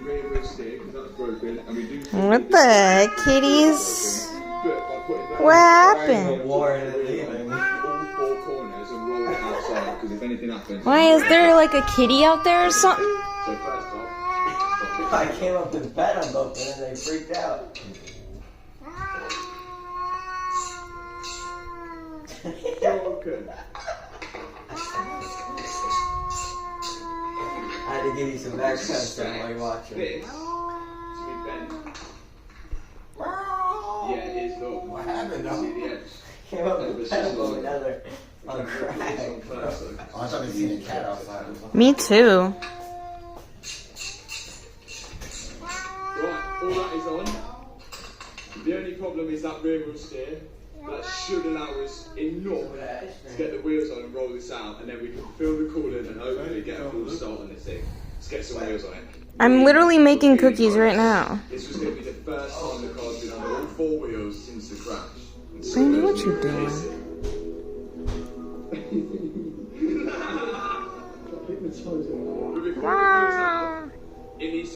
rear wheel steer because that's broken, and we do. What the heck, kitties? What happened? All four corners and roll it outside because if anything happens. Why is there like a kitty out there or something? So first off, I came up to pet them both and they freaked out. broken. I had to give you some background stuff while you're watching. This to be bent. Yeah, it is though. What happened, though? See the edge. Came up with pet them both together on crack. Oh, I thought they seen a cat outside. Me too. Right, all that is on. The only problem is that rear wheel steer. That should allow us enough to get the wheels on and roll this out, and then we can fill the coolant and hopefully get a full start on this thing. Let's get some wheels on it. I'm literally making cookies right now. This was going to be the first time the car's been under all four wheels since the crash. Brandy, what you doing? Hypnotising.